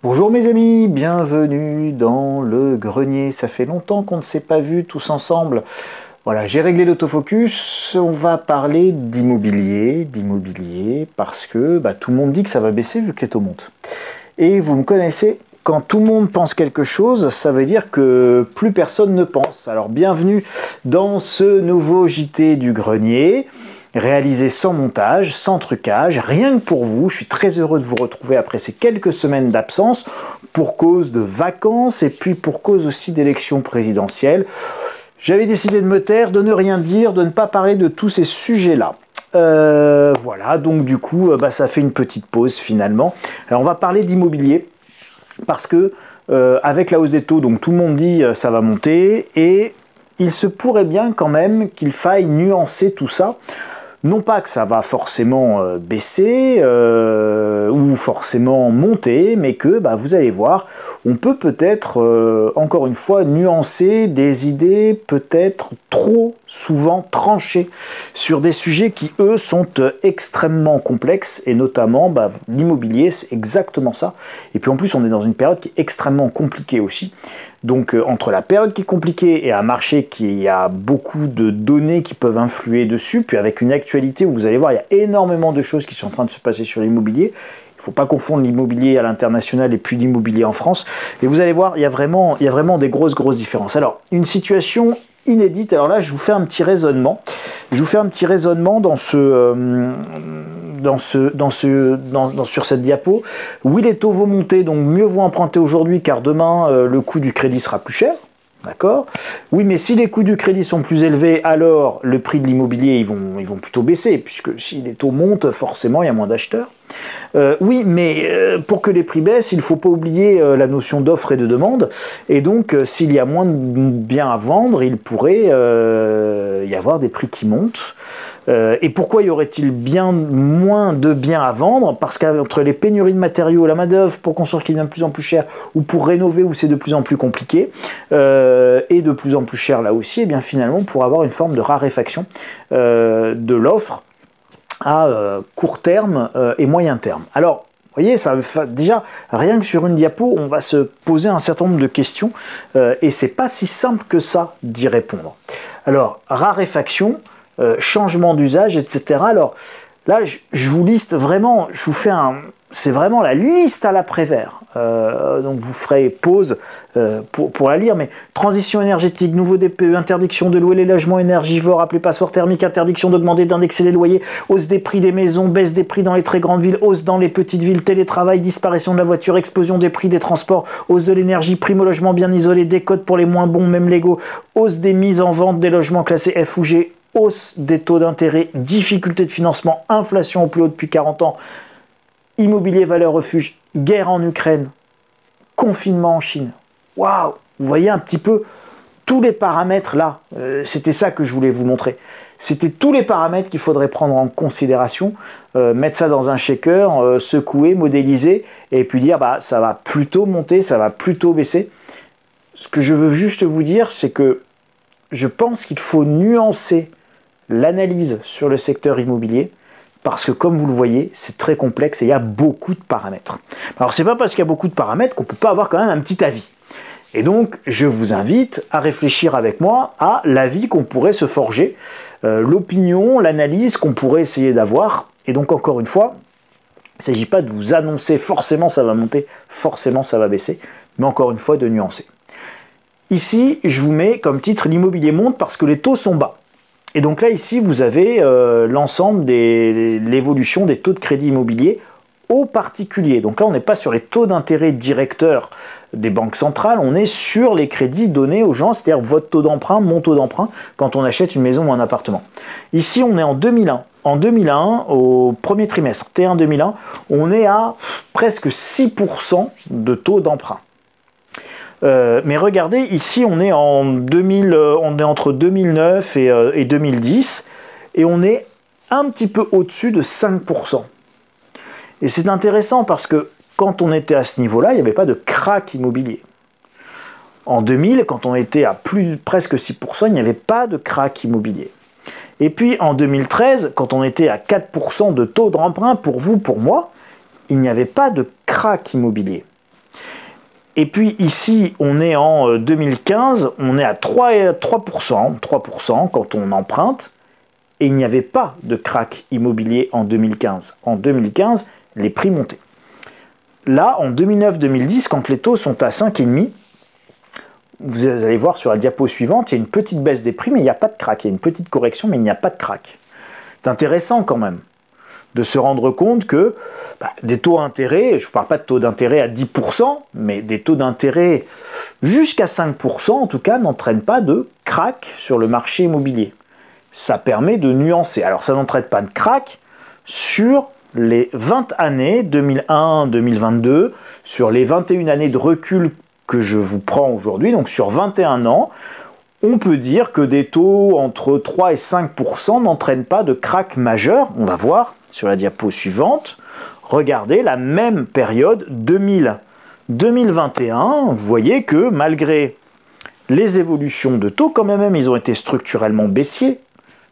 Bonjour mes amis, bienvenue dans le grenier. Ça fait longtemps qu'on ne s'est pas vu tous ensemble. Voilà, j'ai réglé l'autofocus. On va parler d'immobilier, parce que tout le monde dit que ça va baisser vu que les taux montent. Et vous me connaissez, quand tout le monde pense quelque chose, ça veut dire que plus personne ne pense. Alors bienvenue dans ce nouveau JT du grenier. Réalisé sans montage, sans trucage, rien que pour vous. Je suis très heureux de vous retrouver après ces quelques semaines d'absence pour cause de vacances et puis pour cause aussi d'élections présidentielles. J'avais décidé de me taire, de ne rien dire, de ne pas parler de tous ces sujets-là. Voilà, donc du coup, ça fait une petite pause finalement. Alors on va parler d'immobilier parce que avec la hausse des taux, donc tout le monde dit ça va monter et il se pourrait bien quand même qu'il faille nuancer tout ça. Non pas que ça va forcément baisser ou forcément monter, mais que vous allez voir, on peut peut-être, encore une fois, nuancer des idées peut-être trop souvent tranchées sur des sujets qui, eux, sont extrêmement complexes, et notamment l'immobilier, c'est exactement ça. Et puis en plus, on est dans une période qui est extrêmement compliquée aussi. Donc entre la période qui est compliquée et un marché qui a beaucoup de données qui peuvent influer dessus, puis avec une actualité où vous allez voir, il y a énormément de choses qui sont en train de se passer sur l'immobilier. Il ne faut pas confondre l'immobilier à l'international et puis l'immobilier en France. Et vous allez voir, il y a vraiment des grosses différences. Alors, une situation inédite. Alors là, je vous fais un petit raisonnement. Sur cette diapo. Oui, les taux vont monter, donc mieux vaut emprunter aujourd'hui car demain, le coût du crédit sera plus cher. D'accord? Oui, mais si les coûts du crédit sont plus élevés, alors le prix de l'immobilier, ils vont plutôt baisser, puisque si les taux montent, forcément, il y a moins d'acheteurs. Oui, mais pour que les prix baissent, il ne faut pas oublier la notion d'offre et de demande. Et donc, s'il y a moins de biens à vendre, il pourrait y avoir des prix qui montent. Et pourquoi y aurait-il bien moins de biens à vendre? Parce qu'entre les pénuries de matériaux, la main-d'œuvre pour construire qui devient de plus en plus cher, ou pour rénover où c'est de plus en plus compliqué, et de plus en plus cher là aussi, et bien finalement, pour avoir une forme de raréfaction de l'offre à court terme et moyen terme. Alors, vous voyez, déjà, rien que sur une diapo, on va se poser un certain nombre de questions, et c'est pas si simple que ça d'y répondre. Alors, raréfaction, changement d'usage, etc. Alors là, je vous liste vraiment, c'est vraiment la liste à l'après-vert. Donc vous ferez pause pour la lire, mais transition énergétique, nouveau DPE, interdiction de louer les logements énergivores, appelés passoires thermiques, interdiction d'augmenter, d'indexer les loyers, hausse des prix des maisons, baisse des prix dans les très grandes villes, hausse dans les petites villes, télétravail, disparition de la voiture, explosion des prix des transports, hausse de l'énergie, prime au logement bien isolé, décote pour les moins bons, même légaux, hausse des mises en vente des logements classés F ou G, hausse des taux d'intérêt, difficulté de financement, inflation au plus haut depuis 40 ans, immobilier valeur refuge, guerre en Ukraine, confinement en Chine. Waouh! Vous voyez un petit peu tous les paramètres là. C'était ça que je voulais vous montrer. C'était tous les paramètres qu'il faudrait prendre en considération, mettre ça dans un shaker, secouer, modéliser, et puis dire ça va plutôt monter, ça va plutôt baisser. Ce que je veux juste vous dire, c'est que je pense qu'il faut nuancer l'analyse sur le secteur immobilier, parce que comme vous le voyez, c'est très complexe et il y a beaucoup de paramètres. Alors c'est pas parce qu'il y a beaucoup de paramètres qu'on peut pas avoir quand même un petit avis. Et donc je vous invite à réfléchir avec moi à l'avis qu'on pourrait se forger, l'opinion, l'analyse qu'on pourrait essayer d'avoir. Et donc encore une fois, il ne s'agit pas de vous annoncer forcément ça va monter, forcément ça va baisser, mais encore une fois de nuancer. Ici, je vous mets comme titre l'immobilier monte parce que les taux sont bas. Et donc là, ici, vous avez l'ensemble de l'évolution des taux de crédit immobilier aux particuliers. Donc là, on n'est pas sur les taux d'intérêt directeurs des banques centrales, on est sur les crédits donnés aux gens, c'est-à-dire votre taux d'emprunt, mon taux d'emprunt, quand on achète une maison ou un appartement. Ici, on est en 2001. En 2001, au premier trimestre, T1 2001, on est à presque 6% de taux d'emprunt. Mais regardez, ici on est on est entre 2009 et 2010 et on est un petit peu au-dessus de 5%. Et c'est intéressant parce que quand on était à ce niveau-là, il n'y avait pas de krach immobilier. En 2000, quand on était à presque 6%, il n'y avait pas de krach immobilier. Et puis en 2013, quand on était à 4% de taux d'emprunt pour vous, pour moi, il n'y avait pas de krach immobilier. Et puis ici, on est en 2015, on est à 3% quand on emprunte, et il n'y avait pas de krach immobilier en 2015. En 2015, les prix montaient. Là, en 2009-2010, quand les taux sont à 5,5, vous allez voir sur la diapo suivante, il y a une petite baisse des prix, mais il n'y a pas de krach. Il y a une petite correction, mais il n'y a pas de krach. C'est intéressant quand même de se rendre compte que des taux d'intérêt, je ne parle pas de taux d'intérêt à 10%, mais des taux d'intérêt jusqu'à 5% en tout cas n'entraînent pas de krach sur le marché immobilier. Ça permet de nuancer. Alors ça n'entraîne pas de krach sur les 20 années 2001-2022, sur les 21 années de recul que je vous prends aujourd'hui, donc sur 21 ans, on peut dire que des taux entre 3 et 5% n'entraînent pas de krach majeur. On va voir sur la diapo suivante. Regardez la même période 2000-2021, vous voyez que malgré les évolutions de taux, quand même ils ont été structurellement baissiers,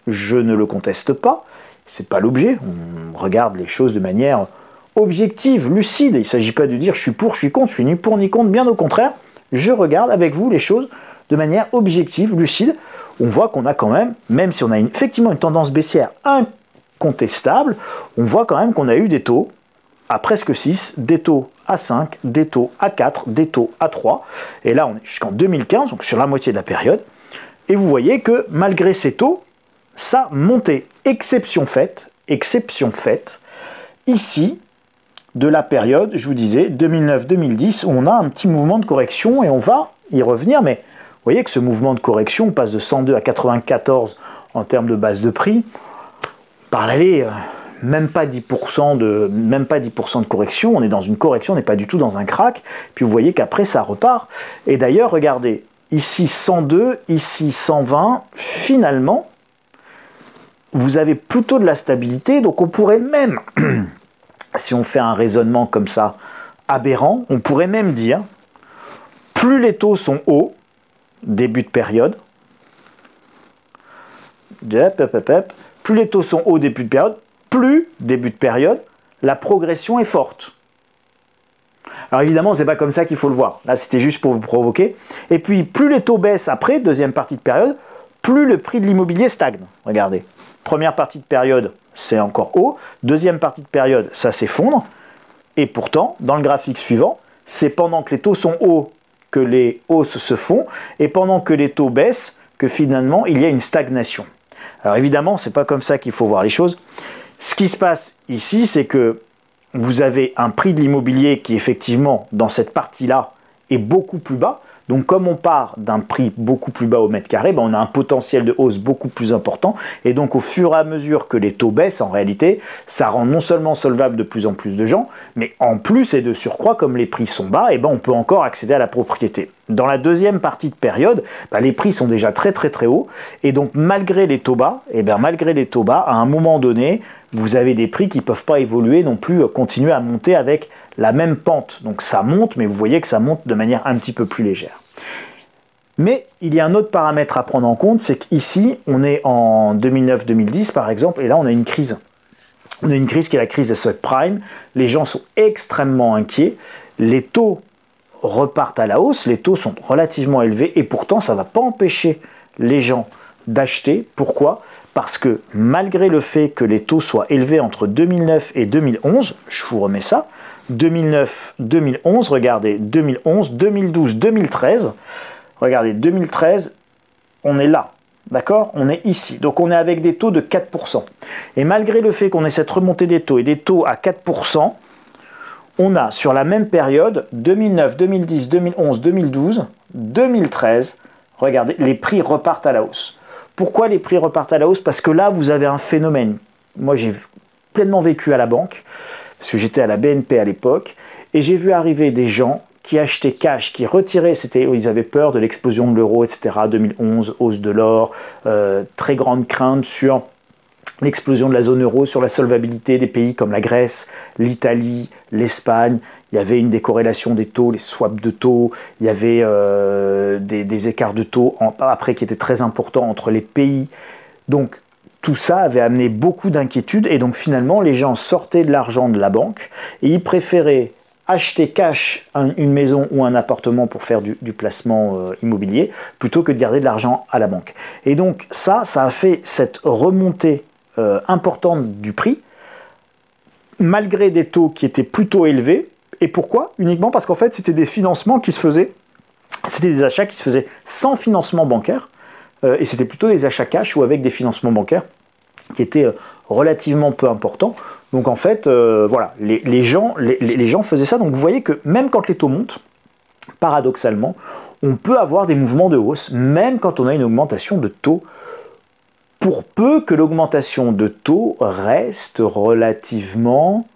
je ne le conteste pas, c'est pas l'objet, on regarde les choses de manière objective, lucide, il ne s'agit pas de dire je suis pour, je suis contre, je suis ni pour ni contre, bien au contraire, je regarde avec vous les choses de manière objective, lucide, on voit qu'on a quand même si on a effectivement une tendance baissière incontestable, on voit quand même qu'on a eu des taux à presque 6, des taux à 5, des taux à 4, des taux à 3. Et là, on est jusqu'en 2015, donc sur la moitié de la période. Et vous voyez que malgré ces taux, ça montait. Exception faite, ici, de la période, je vous disais, 2009-2010, où on a un petit mouvement de correction et on va y revenir. Mais vous voyez que ce mouvement de correction, on passe de 102 à 94 en termes de base de prix. Par l'aller... même pas 10% de correction, on est dans une correction, on n'est pas du tout dans un krach, puis vous voyez qu'après ça repart, et d'ailleurs regardez, ici 102, ici 120, finalement, vous avez plutôt de la stabilité, donc on pourrait même, si on fait un raisonnement comme ça, aberrant, on pourrait même dire, plus les taux sont hauts, début de période, plus les taux sont hauts début de période, plus, début de période, la progression est forte. Alors évidemment, ce n'est pas comme ça qu'il faut le voir. Là, c'était juste pour vous provoquer. Et puis, plus les taux baissent après, deuxième partie de période, plus le prix de l'immobilier stagne. Regardez, première partie de période, c'est encore haut. Deuxième partie de période, ça s'effondre. Et pourtant, dans le graphique suivant, c'est pendant que les taux sont hauts que les hausses se font, et pendant que les taux baissent, que finalement, il y a une stagnation. Alors évidemment, ce n'est pas comme ça qu'il faut voir les choses. Ce qui se passe ici, c'est que vous avez un prix de l'immobilier qui, effectivement, dans cette partie-là, est beaucoup plus bas. Donc, comme on part d'un prix beaucoup plus bas au mètre carré, on a un potentiel de hausse beaucoup plus important. Et donc, au fur et à mesure que les taux baissent, en réalité, ça rend non seulement solvable de plus en plus de gens, mais en plus et de surcroît, comme les prix sont bas, on peut encore accéder à la propriété. Dans la deuxième partie de période, les prix sont déjà très hauts. Et donc, malgré les taux bas, à un moment donné, vous avez des prix qui ne peuvent pas évoluer non plus, continuer à monter avec la même pente. Donc ça monte, mais vous voyez que ça monte de manière un petit peu plus légère. Mais il y a un autre paramètre à prendre en compte, c'est qu'ici, on est en 2009-2010 par exemple, et là on a une crise. On a une crise qui est la crise des subprimes. Les gens sont extrêmement inquiets. Les taux repartent à la hausse, les taux sont relativement élevés, et pourtant ça ne va pas empêcher les gens d'acheter. Pourquoi ? Parce que malgré le fait que les taux soient élevés entre 2009 et 2011, je vous remets ça, 2009, 2011, regardez, 2011, 2012, 2013, regardez, 2013, on est là, d'accord? On est ici, donc on est avec des taux de 4%. Et malgré le fait qu'on ait cette remontée des taux et des taux à 4%, on a sur la même période, 2009, 2010, 2011, 2012, 2013, regardez, les prix repartent à la hausse. Pourquoi les prix repartent à la hausse? Parce que là, vous avez un phénomène. Moi, j'ai pleinement vécu à la banque, parce que j'étais à la BNP à l'époque, et j'ai vu arriver des gens qui achetaient cash, qui retiraient, ils avaient peur de l'explosion de l'euro, etc. 2011, hausse de l'or, très grande crainte sur l'explosion de la zone euro, sur la solvabilité des pays comme la Grèce, l'Italie, l'Espagne. Il y avait une décorrélation des taux, les swaps de taux, il y avait des écarts de taux après qui étaient très importants entre les pays. Donc tout ça avait amené beaucoup d'inquiétudes et donc finalement les gens sortaient de l'argent de la banque et ils préféraient acheter cash une maison ou un appartement pour faire du placement immobilier, plutôt que de garder de l'argent à la banque. Et donc ça a fait cette remontée importante du prix, malgré des taux qui étaient plutôt élevés. Et pourquoi? Uniquement parce qu'en fait, c'était des financements qui se faisaient, c'était des achats qui se faisaient sans financement bancaire, et c'était plutôt des achats cash ou avec des financements bancaires qui étaient relativement peu importants. Donc en fait, voilà, les gens faisaient ça. Donc vous voyez que même quand les taux montent, paradoxalement, on peut avoir des mouvements de hausse, même quand on a une augmentation de taux, pour peu que l'augmentation de taux reste relativement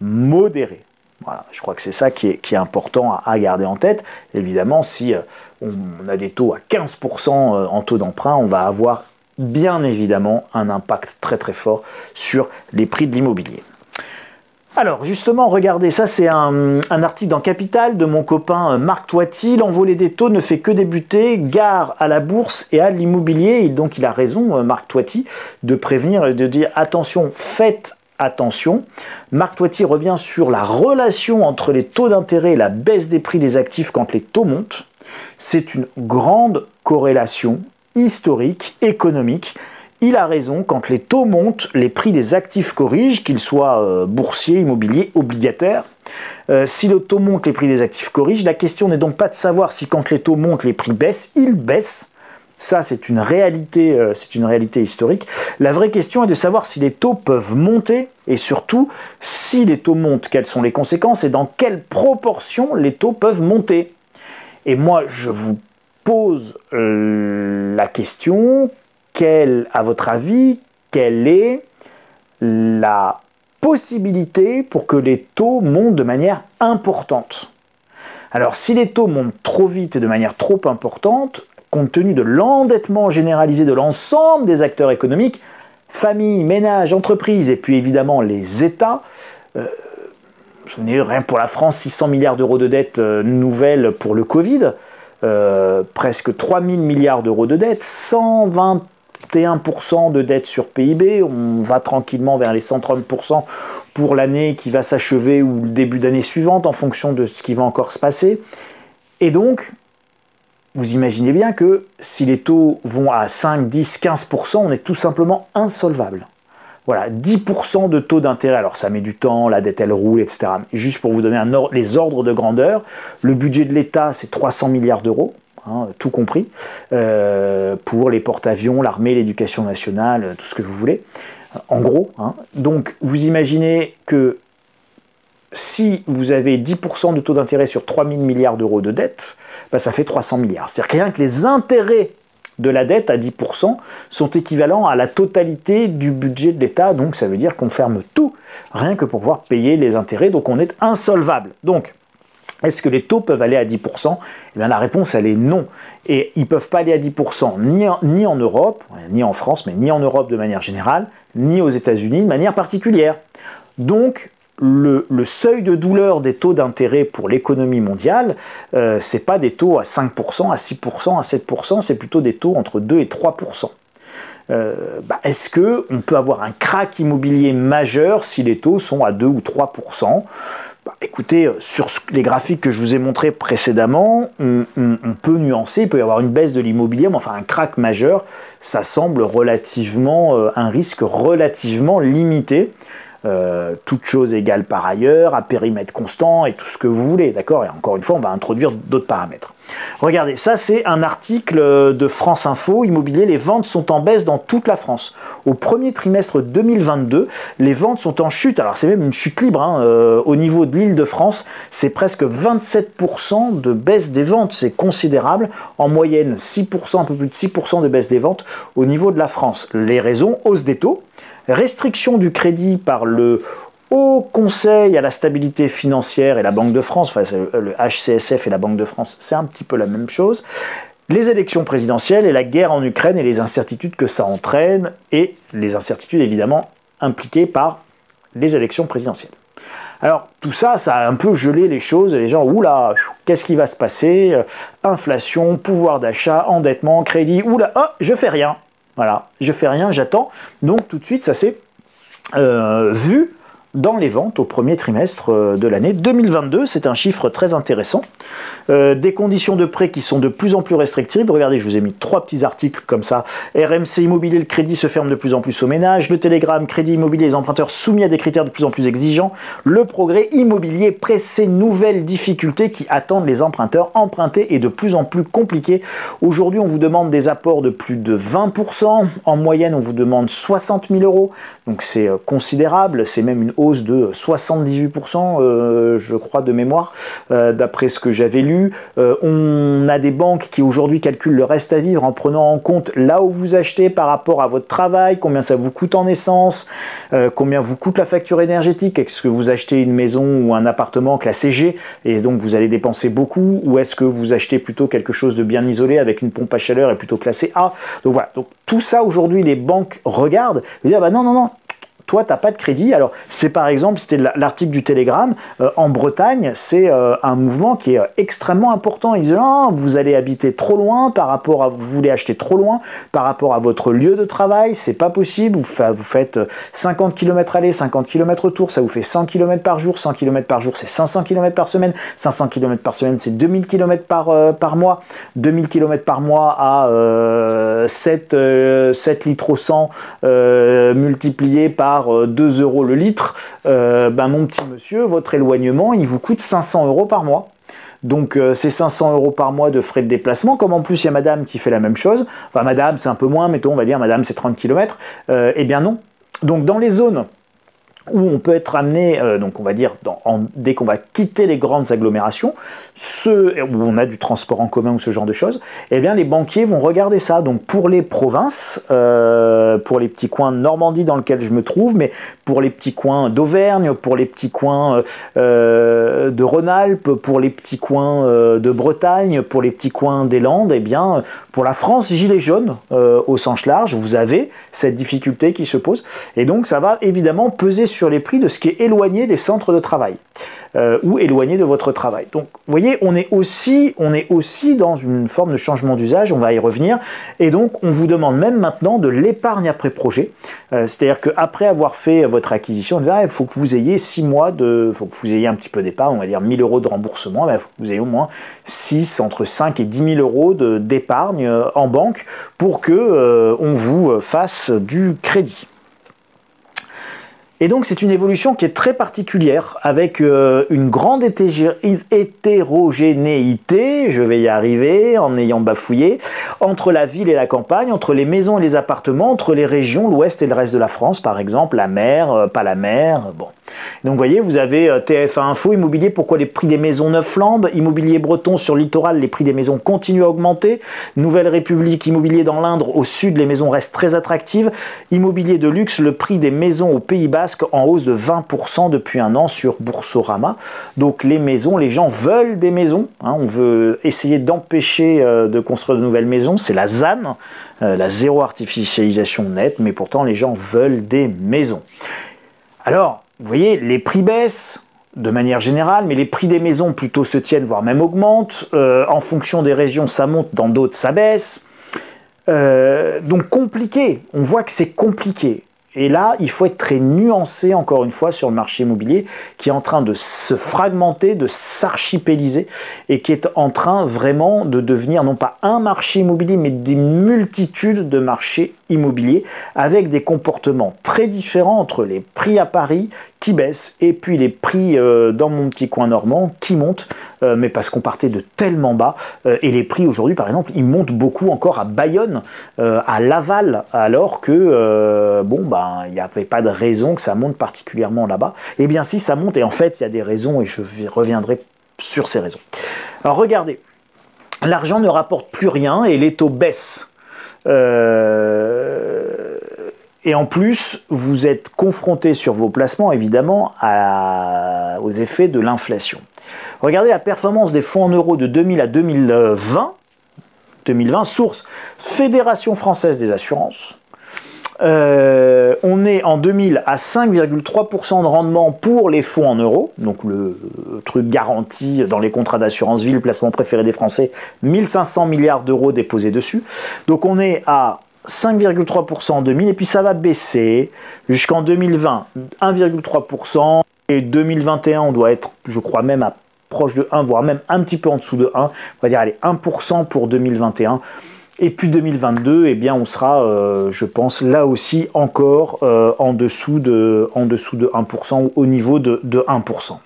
modérée. Voilà, je crois que c'est ça qui est important à garder en tête. Évidemment, si on a des taux à 15% en taux d'emprunt, on va avoir bien évidemment un impact très très fort sur les prix de l'immobilier. Alors justement, regardez, ça c'est un article dans Capital de mon copain Marc Toiti. L'envolée des taux ne fait que débuter, gare à la bourse et à l'immobilier. Et donc il a raison, Marc Toiti, de prévenir et de dire attention, faites attention. Marc Toiti revient sur la relation entre les taux d'intérêt et la baisse des prix des actifs quand les taux montent. C'est une grande corrélation historique, économique. Il a raison, quand les taux montent, les prix des actifs corrigent, qu'ils soient boursiers, immobiliers, obligataires. Si le taux monte, les prix des actifs corrigent. La question n'est donc pas de savoir si quand les taux montent, les prix baissent. Ils baissent. Ça, c'est une réalité historique. La vraie question est de savoir si les taux peuvent monter et surtout, si les taux montent, quelles sont les conséquences et dans quelle proportion les taux peuvent monter. Et moi, je vous pose la question, à votre avis, quelle est la possibilité pour que les taux montent de manière importante? Alors, si les taux montent trop vite et de manière trop importante, compte tenu de l'endettement généralisé de l'ensemble des acteurs économiques, familles, ménages, entreprises, et puis évidemment les États, vous vous souvenez, rien que pour la France, 600 milliards d'euros de dettes nouvelles pour le Covid, presque 3000 milliards d'euros de dettes, 121% de dette sur PIB, on va tranquillement vers les 130% pour l'année qui va s'achever ou le début d'année suivante en fonction de ce qui va encore se passer. Et donc, vous imaginez bien que si les taux vont à 5, 10, 15%, on est tout simplement insolvable. Voilà, 10% de taux d'intérêt, alors ça met du temps, la dette elle roule, etc. Juste pour vous donner les ordres de grandeur, le budget de l'État c'est 300 milliards d'euros, hein, tout compris, pour les porte-avions, l'armée, l'éducation nationale, tout ce que vous voulez, en gros. Hein. Donc vous imaginez que si vous avez 10% de taux d'intérêt sur 3000 milliards d'euros de dette, ben ça fait 300 milliards. C'est-à-dire que rien que les intérêts de la dette à 10% sont équivalents à la totalité du budget de l'État, donc ça veut dire qu'on ferme tout, rien que pour pouvoir payer les intérêts, donc on est insolvable. Donc, est-ce que les taux peuvent aller à 10%? Eh bien, la réponse, elle est non. Et ils ne peuvent pas aller à 10% ni en Europe, ni en France, mais ni en Europe de manière générale, ni aux États-Unis de manière particulière. Donc, le seuil de douleur des taux d'intérêt pour l'économie mondiale, ce n'est pas des taux à 5%, à 6%, à 7%, c'est plutôt des taux entre 2 et 3%. Est-ce qu'on peut avoir un krach immobilier majeur si les taux sont à 2 ou 3%? Écoutez, sur les graphiques que je vous ai montrés précédemment, on peut nuancer, il peut y avoir une baisse de l'immobilier, mais enfin un krach majeur, ça semble relativement, un risque relativement limité. Toutes choses égales par ailleurs, à périmètre constant et tout ce que vous voulez, d'accord? Et encore une fois, on va introduire d'autres paramètres. Regardez, ça c'est un article de France Info, Immobilier, les ventes sont en baisse dans toute la France. Au premier trimestre 2022, les ventes sont en chute, alors c'est même une chute libre, hein, au niveau de l'Île-de-France, c'est presque 27% de baisse des ventes, c'est considérable, en moyenne 6%, un peu plus de 6% de baisse des ventes au niveau de la France. Les raisons, hausse des taux, restriction du crédit par le Haut Conseil à la stabilité financière et la Banque de France, enfin le HCSF et la Banque de France, c'est un petit peu la même chose, les élections présidentielles et la guerre en Ukraine et les incertitudes que ça entraîne, et les incertitudes évidemment impliquées par les élections présidentielles. Alors tout ça, ça a un peu gelé les choses, et les gens, oula, qu'est-ce qui va se passer? Inflation, pouvoir d'achat, endettement, crédit, oula, oh, je fais rien. Voilà, je fais rien, j'attends. Donc tout de suite, ça s'est vu dans les ventes au premier trimestre de l'année 2022. C'est un chiffre très intéressant. Des conditions de prêt qui sont de plus en plus restrictives. Regardez, je vous ai mis 3 petits articles comme ça. RMC Immobilier, le crédit se ferme de plus en plus aux ménages. Le Télégramme, crédit immobilier, les emprunteurs soumis à des critères de plus en plus exigeants. Le Progrès immobilier, pressé, nouvelles difficultés qui attendent les emprunteurs. Emprunter est de plus en plus compliqué. Aujourd'hui, on vous demande des apports de plus de 20%. En moyenne, on vous demande 60 000 euros. Donc c'est considérable. C'est même une hausse de 78%, je crois, de mémoire, d'après ce que j'avais lu. On a des banques qui aujourd'hui calculent le reste à vivre en prenant en compte là où vous achetez par rapport à votre travail, combien ça vous coûte en essence, combien vous coûte la facture énergétique, est-ce que vous achetez une maison ou un appartement classé G et donc vous allez dépenser beaucoup, ou est-ce que vous achetez plutôt quelque chose de bien isolé avec une pompe à chaleur et plutôt classé A. Donc voilà, donc tout ça aujourd'hui les banques regardent et disent ah bah non, toi, tu n'as pas de crédit. Alors, c'est par exemple, c'était l'article du Télégramme, en Bretagne, c'est un mouvement qui est extrêmement important. Ils disent, non, vous allez habiter trop loin par rapport à, vous voulez acheter trop loin par rapport à votre lieu de travail, c'est pas possible. Vous faites 50 km aller, 50 km retour, ça vous fait 100 km par jour. 100 km par jour, c'est 500 km par semaine. 500 km par semaine, c'est 2000 km par mois. 2000 km par mois à 7 litres au 100 multiplié par 2 euros le litre, mon petit monsieur, votre éloignement, il vous coûte 500 euros par mois. Donc c'est 500 euros par mois de frais de déplacement, comme en plus il y a madame qui fait la même chose, enfin madame c'est un peu moins, mettons on va dire madame c'est 30 km, eh bien non. Donc dans les zones où on peut être amené, donc on va dire, dès qu'on va quitter les grandes agglomérations, où on a du transport en commun ou ce genre de choses, eh bien les banquiers vont regarder ça. Donc pour les provinces, pour les petits coins de Normandie dans lesquels je me trouve, mais pour les petits coins d'Auvergne, pour les petits coins de Rhône-Alpes, pour les petits coins de Bretagne, pour les petits coins des Landes, eh bien pour la France gilet jaune au sens large, vous avez cette difficulté qui se pose. Et donc ça va évidemment peser sur les prix de ce qui est éloigné des centres de travail ou éloigné de votre travail. Donc vous voyez, on est aussi dans une forme de changement d'usage, on va y revenir, et donc on vous demande même maintenant de l'épargne après projet, c'est-à-dire qu'après avoir fait votre acquisition, il faut que vous ayez 6 mois faut que vous ayez un petit peu d'épargne, on va dire 1000 euros de remboursement, il faut que vous ayez au moins entre 5 et 10 000 euros d'épargne en banque pour que on vous fasse du crédit. Et donc c'est une évolution qui est très particulière, avec une grande hétérogénéité, je vais y arriver en ayant bafouillé, entre la ville et la campagne, entre les maisons et les appartements, entre les régions, l'ouest et le reste de la France par exemple, la mer, pas la mer, bon. Donc vous voyez, vous avez TF1 Info, immobilier, pourquoi les prix des maisons neuves flambent, immobilier breton sur le littoral, les prix des maisons continuent à augmenter, Nouvelle République, immobilier dans l'Indre, au sud les maisons restent très attractives, immobilier de luxe, le prix des maisons au Pays Basque en hausse de 20% depuis un an sur Boursorama. Donc les maisons, les gens veulent des maisons, hein, on veut essayer d'empêcher de construire de nouvelles maisons, c'est la ZAN, la zéro artificialisation nette, mais pourtant les gens veulent des maisons. Alors, vous voyez, les prix baissent de manière générale, mais les prix des maisons plutôt se tiennent, voire même augmentent. En fonction des régions, ça monte, dans d'autres, ça baisse. Donc compliqué, on voit que c'est compliqué. Et là, il faut être très nuancé, encore une fois, sur le marché immobilier, qui est en train de se fragmenter, de s'archipéliser, et qui est en train vraiment de devenir, non pas un marché immobilier, mais des multitudes de marchés immobiliers, avec des comportements très différents entre les prix à Paris, qui baissent, et puis les prix dans mon petit coin normand, qui montent, mais parce qu'on partait de tellement bas, et les prix aujourd'hui, par exemple, ils montent beaucoup encore à Bayonne, à Laval, alors que, il n'y avait pas de raison que ça monte particulièrement là-bas. Eh bien si, ça monte, et en fait, il y a des raisons, et je reviendrai sur ces raisons. Alors regardez, l'argent ne rapporte plus rien, et les taux baissent. Et en plus, vous êtes confronté sur vos placements, évidemment, aux effets de l'inflation. Regardez la performance des fonds en euros de 2000 à 2020. 2020, source Fédération Française des Assurances. On est en 2000 à 5,3% de rendement pour les fonds en euros, donc le truc garanti dans les contrats d'assurance vie, le placement préféré des Français, 1500 milliards d'euros déposés dessus. Donc on est à 5,3% en 2000, et puis ça va baisser jusqu'en 2020, 1,3%, et 2021, on doit être, je crois, même à proche de 1, voire même un petit peu en dessous de 1, on va dire, allez, 1% pour 2021, et puis 2022, eh bien, on sera, je pense, là aussi, encore en dessous de 1%, ou au niveau de 1%.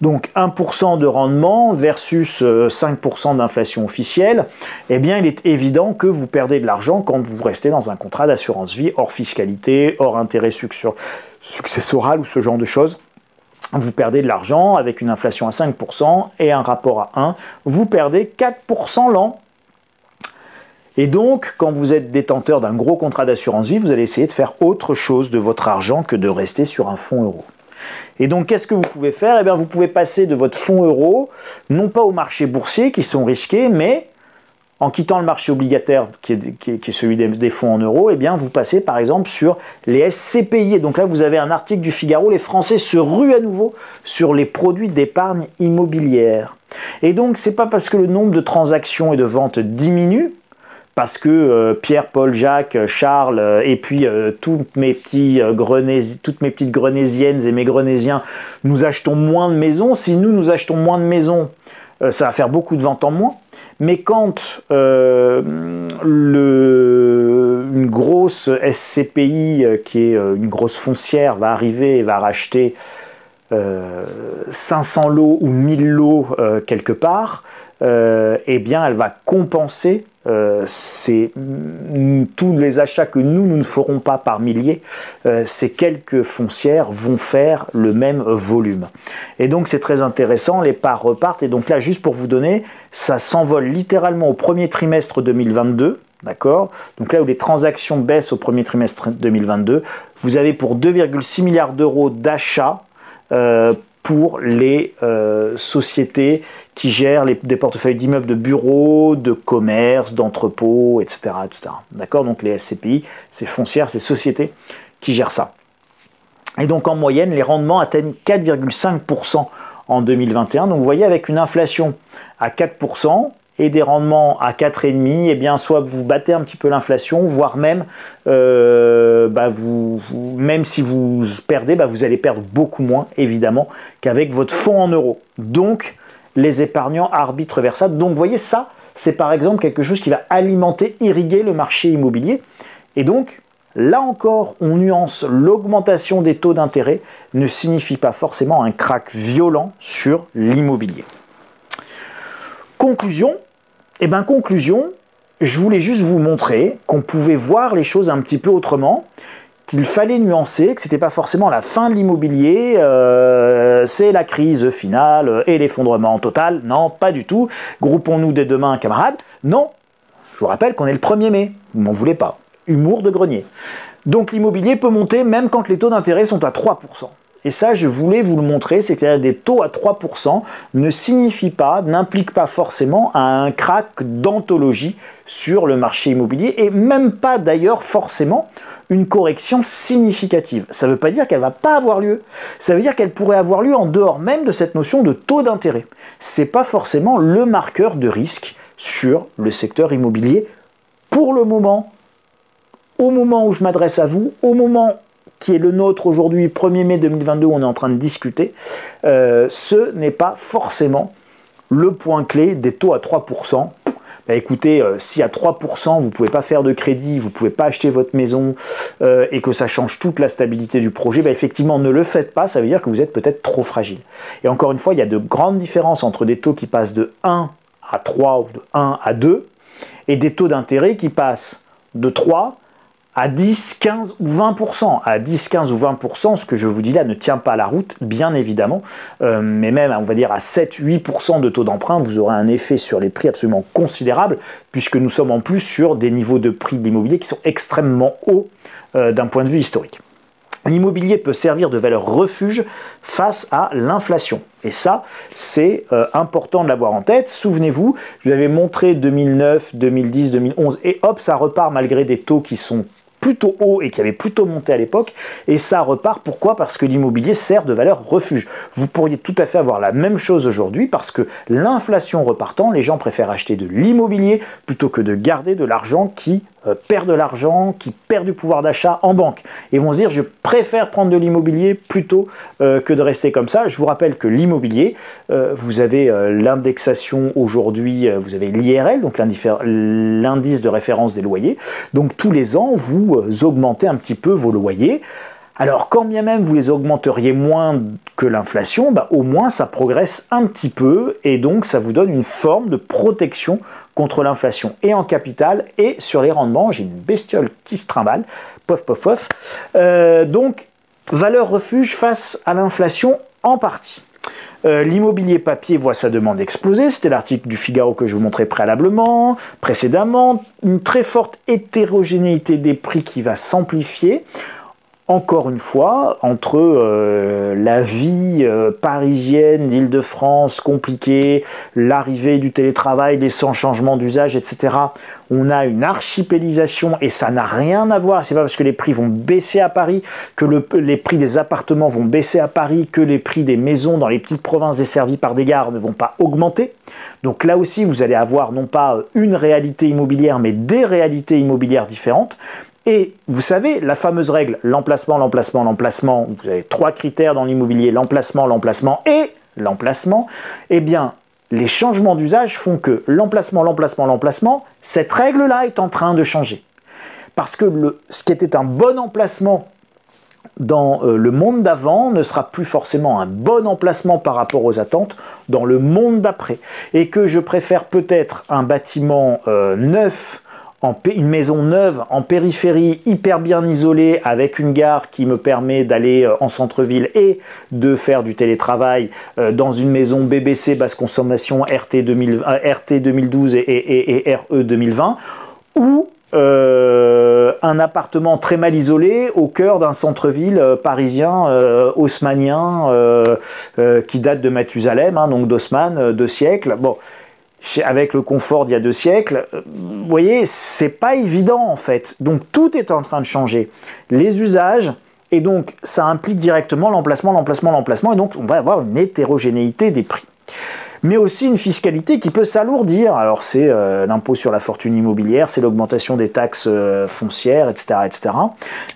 Donc 1% de rendement versus 5% d'inflation officielle, eh bien il est évident que vous perdez de l'argent quand vous restez dans un contrat d'assurance vie hors fiscalité, hors intérêt successoral ou ce genre de choses. Vous perdez de l'argent avec une inflation à 5% et un rapport à 1, vous perdez 4% l'an. Et donc, quand vous êtes détenteur d'un gros contrat d'assurance vie, vous allez essayer de faire autre chose de votre argent que de rester sur un fonds euro. Et donc, qu'est-ce que vous pouvez faire? Eh bien, vous pouvez passer de votre fonds euro, non pas au marché boursier, qui sont risqués, mais en quittant le marché obligataire, qui est celui des fonds en euros, eh bien, vous passez par exemple sur les SCPI. Et donc là, vous avez un article du Figaro, les Français se ruent à nouveau sur les produits d'épargne immobilière. Et donc, c'est pas parce que le nombre de transactions et de ventes diminue, parce que Pierre, Paul, Jacques, Charles et puis toutes mes petites grenésiennes et mes grenésiens, nous achetons moins de maisons. Si nous achetons moins de maisons, ça va faire beaucoup de ventes en moins. Mais quand une grosse SCPI, qui est une grosse foncière, va arriver et va racheter 500 lots ou 1000 lots quelque part, eh bien elle va compenser tous les achats que nous ne ferons pas par milliers. Ces quelques foncières vont faire le même volume. Et donc c'est très intéressant, les parts repartent. Et donc là, juste pour vous donner, ça s'envole littéralement au premier trimestre 2022. D'accord? Donc là où les transactions baissent au premier trimestre 2022, vous avez pour 2,6 milliards d'euros d'achats pour les sociétés qui gèrent des portefeuilles d'immeubles de bureaux, de commerces, d'entrepôts, etc. etc. D'accord? Donc les SCPI, ces foncières, ces sociétés qui gèrent ça. Et donc en moyenne, les rendements atteignent 4,5% en 2021. Donc vous voyez, avec une inflation à 4%, et des rendements à 4,5, eh bien, soit vous battez un petit peu l'inflation, voire même, même si vous perdez, vous allez perdre beaucoup moins, évidemment, qu'avec votre fonds en euros. Donc, les épargnants arbitrent vers ça. Donc, vous voyez, ça, c'est par exemple quelque chose qui va alimenter, irriguer le marché immobilier. Et donc, là encore, on nuance, l'augmentation des taux d'intérêt ne signifie pas forcément un krach violent sur l'immobilier. Conclusion. Eh bien, conclusion, je voulais juste vous montrer qu'on pouvait voir les choses un petit peu autrement, qu'il fallait nuancer, que ce n'était pas forcément la fin de l'immobilier, c'est la crise finale et l'effondrement total. Non, pas du tout. Groupons-nous dès demain, camarades. Non, je vous rappelle qu'on est le 1er mai. Vous m'en voulez pas. Humour de grenier. Donc l'immobilier peut monter même quand les taux d'intérêt sont à 3%. Et ça, je voulais vous le montrer, c'est que des taux à 3% ne signifie pas, n'implique pas forcément un krach d'anthologie sur le marché immobilier, et même pas d'ailleurs forcément une correction significative. Ça ne veut pas dire qu'elle ne va pas avoir lieu, ça veut dire qu'elle pourrait avoir lieu en dehors même de cette notion de taux d'intérêt. Ce n'est pas forcément le marqueur de risque sur le secteur immobilier pour le moment. Au moment où je m'adresse à vous, au moment qui est le nôtre aujourd'hui, 1er mai 2022, on est en train de discuter, ce n'est pas forcément le point clé des taux à 3%. Écoutez, si à 3%, vous ne pouvez pas faire de crédit, vous ne pouvez pas acheter votre maison et que ça change toute la stabilité du projet, effectivement, ne le faites pas, ça veut dire que vous êtes peut-être trop fragile. Et encore une fois, il y a de grandes différences entre des taux qui passent de 1 à 3 ou de 1 à 2 et des taux d'intérêt qui passent de 3 à 10, 15 ou 20%. À 10, 15 ou 20%, ce que je vous dis là ne tient pas la route, bien évidemment. Mais même, on va dire, à 7, 8% de taux d'emprunt, vous aurez un effet sur les prix absolument considérable, puisque nous sommes en plus sur des niveaux de prix de l'immobilier qui sont extrêmement hauts d'un point de vue historique. L'immobilier peut servir de valeur refuge face à l'inflation. Et ça, c'est important de l'avoir en tête. Souvenez-vous, je vous avais montré 2009, 2010, 2011, et hop, ça repart malgré des taux qui sont plutôt haut et qui avait plutôt monté à l'époque, et ça repart. Pourquoi? Parce que l'immobilier sert de valeur refuge. Vous pourriez tout à fait avoir la même chose aujourd'hui, parce que l'inflation repartant, les gens préfèrent acheter de l'immobilier plutôt que de garder de l'argent qui perd de l'argent, qui perd du pouvoir d'achat en banque. Ils vont se dire, je préfère prendre de l'immobilier plutôt que de rester comme ça. Je vous rappelle que l'immobilier, vous avez l'indexation aujourd'hui, vous avez l'IRL, donc l'indice de référence des loyers. Donc tous les ans, vous augmentez un petit peu vos loyers. Alors quand bien même vous les augmenteriez moins que l'inflation, bah, au moins ça progresse un petit peu et donc ça vous donne une forme de protection contre l'inflation et en capital et sur les rendements. J'ai une bestiole qui se trimballe, pof pof pof. Donc valeur refuge face à l'inflation en partie. L'immobilier papier voit sa demande exploser, c'était l'article du Figaro que je vous montrais précédemment, une très forte hétérogénéité des prix qui va s'amplifier. Encore une fois, entre la vie parisienne d'Île-de-France compliquée, l'arrivée du télétravail, les changements d'usage, etc., on a une archipélisation et ça n'a rien à voir. C'est pas parce que les prix vont baisser à Paris, que les prix des appartements vont baisser à Paris, que les prix des maisons dans les petites provinces desservies par des gares ne vont pas augmenter. Donc là aussi, vous allez avoir non pas une réalité immobilière, mais des réalités immobilières différentes. Et vous savez, la fameuse règle, l'emplacement, l'emplacement, l'emplacement, vous avez 3 critères dans l'immobilier, l'emplacement, l'emplacement et l'emplacement, eh bien, les changements d'usage font que l'emplacement, l'emplacement, l'emplacement, cette règle-là est en train de changer. Parce que ce qui était un bon emplacement dans le monde d'avant ne sera plus forcément un bon emplacement par rapport aux attentes dans le monde d'après. Et que je préfère peut-être un bâtiment neuf, une maison neuve en périphérie, hyper bien isolée, avec une gare qui me permet d'aller en centre-ville et de faire du télétravail dans une maison BBC basse consommation RT 2012 et RE 2020, ou un appartement très mal isolé au cœur d'un centre-ville parisien haussmannien qui date de Mathusalem, hein, donc d'Haussmann, 2 siècles. Bon, avec le confort d'il y a 2 siècles, vous voyez, c'est pas évident en fait. Donc tout est en train de changer. Les usages, et donc ça implique directement l'emplacement, l'emplacement, l'emplacement, et donc on va avoir une hétérogénéité des prix. Mais aussi une fiscalité qui peut s'alourdir. Alors c'est l'impôt sur la fortune immobilière, c'est l'augmentation des taxes foncières, etc., etc.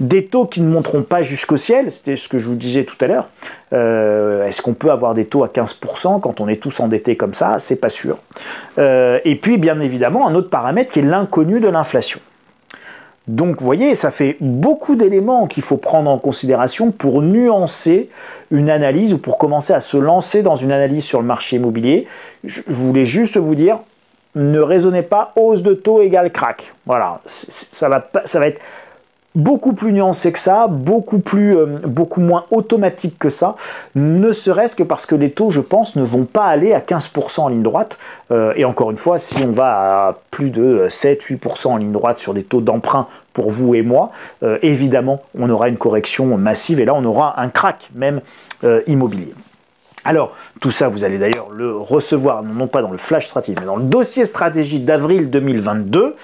Des taux qui ne monteront pas jusqu'au ciel, c'était ce que je vous disais tout à l'heure. Est-ce qu'on peut avoir des taux à 15% quand on est tous endettés comme ça? C'est pas sûr. Et puis bien évidemment un autre paramètre qui est l'inconnu de l'inflation. Donc vous voyez, ça fait beaucoup d'éléments qu'il faut prendre en considération pour nuancer une analyse ou pour commencer à se lancer dans une analyse sur le marché immobilier. Je voulais juste vous dire, ne raisonnez pas hausse de taux égale crack. Voilà, ça va être beaucoup plus nuancé que ça, beaucoup moins automatique que ça, ne serait-ce que parce que les taux, je pense, ne vont pas aller à 15% en ligne droite. Et encore une fois, si on va à plus de 7-8% en ligne droite sur des taux d'emprunt pour vous et moi, évidemment, on aura une correction massive et là, on aura un crack même immobilier. Alors, tout ça, vous allez d'ailleurs le recevoir, non pas dans le flash stratégie, mais dans le dossier stratégie d'avril 2022.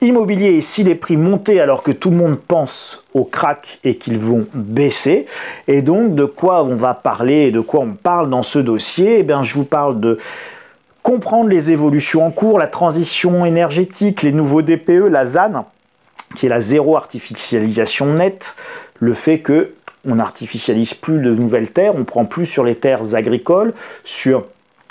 Immobilier, et si les prix montaient alors que tout le monde pense au crack et qu'ils vont baisser. Et donc, de quoi on va parler et de quoi on parle dans ce dossier? Eh bien, je vous parle de comprendre les évolutions en cours, la transition énergétique, les nouveaux DPE, la ZAN, qui est la zéro artificialisation nette, le fait que on n'artificialise plus de nouvelles terres, on prend plus sur les terres agricoles, sur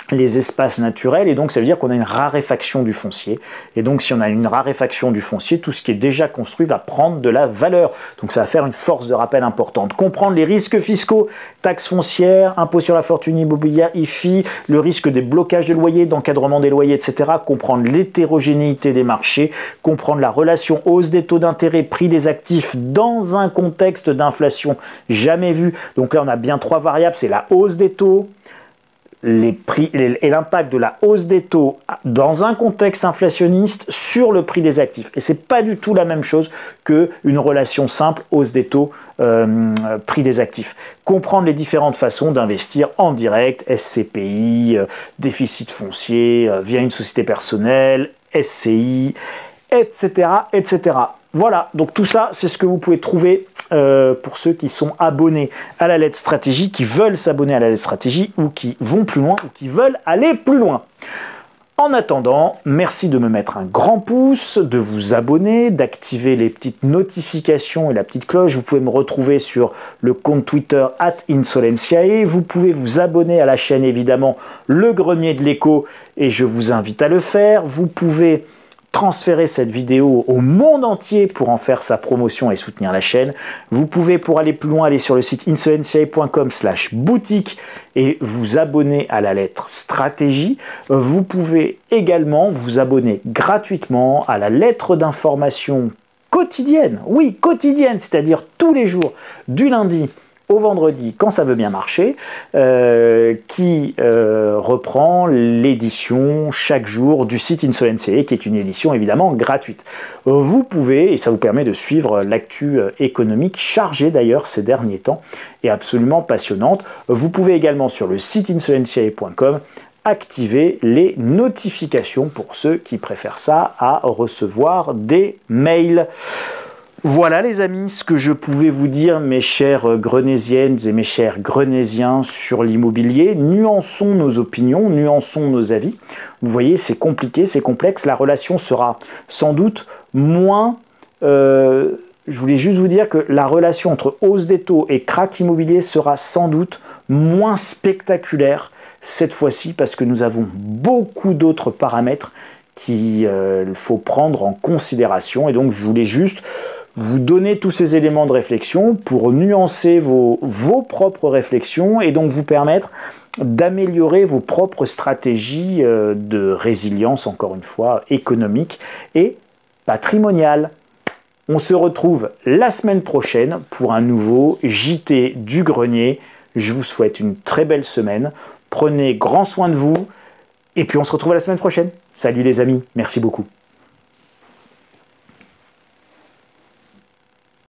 les espaces naturels, et donc ça veut dire qu'on a une raréfaction du foncier. Et donc si on a une raréfaction du foncier, tout ce qui est déjà construit va prendre de la valeur. Donc ça va faire une force de rappel importante. Comprendre les risques fiscaux, taxes foncières, impôt sur la fortune immobilière, IFI, le risque des blocages de loyers, d'encadrement des loyers, etc. Comprendre l'hétérogénéité des marchés, comprendre la relation hausse des taux d'intérêt, prix des actifs dans un contexte d'inflation jamais vu. Donc là on a bien 3 variables, c'est la hausse des taux, les prix et l'impact de la hausse des taux dans un contexte inflationniste sur le prix des actifs. Et c'est pas du tout la même chose qu'une relation simple hausse des taux, prix des actifs. Comprendre les différentes façons d'investir en direct, SCPI, déficit foncier, via une société personnelle, SCI, etc., etc. Voilà, donc tout ça, c'est ce que vous pouvez trouver pour ceux qui sont abonnés à la lettre stratégie, qui veulent s'abonner à la lettre stratégie ou qui vont plus loin ou qui veulent aller plus loin. En attendant, merci de me mettre un grand pouce, de vous abonner, d'activer les petites notifications et la petite cloche. Vous pouvez me retrouver sur le compte Twitter @Insolentiae. Vous pouvez vous abonner à la chaîne évidemment Le Grenier de l'Écho et je vous invite à le faire. Vous pouvez transférer cette vidéo au monde entier pour en faire sa promotion et soutenir la chaîne. Vous pouvez, pour aller plus loin, aller sur le site insolentiae.com/boutique et vous abonner à la lettre stratégie. Vous pouvez également vous abonner gratuitement à la lettre d'information quotidienne. Oui, quotidienne, c'est-à-dire tous les jours, du lundi au vendredi, quand ça veut bien marcher, qui reprend l'édition chaque jour du site Insolentiae, qui est une édition évidemment gratuite. Vous pouvez, et ça vous permet de suivre l'actu économique, chargée d'ailleurs ces derniers temps, et absolument passionnante. Vous pouvez également sur le site insolentiae.com activer les notifications pour ceux qui préfèrent ça à recevoir des mails. Voilà les amis, ce que je pouvais vous dire, mes chères grenésiennes et mes chers grenésiens, sur l'immobilier. Nuançons nos opinions, nuançons nos avis. Vous voyez, c'est compliqué, c'est complexe. La relation sera sans doute moins... je voulais juste vous dire que la relation entre hausse des taux et krach immobilier sera sans doute moins spectaculaire cette fois-ci, parce que nous avons beaucoup d'autres paramètres qu'il faut prendre en considération. Et donc, je voulais juste vous donner tous ces éléments de réflexion pour nuancer vos propres réflexions et donc vous permettre d'améliorer vos propres stratégies de résilience, encore une fois, économique et patrimoniale. On se retrouve la semaine prochaine pour un nouveau JT du Grenier. Je vous souhaite une très belle semaine. Prenez grand soin de vous et puis on se retrouve la semaine prochaine. Salut les amis, merci beaucoup.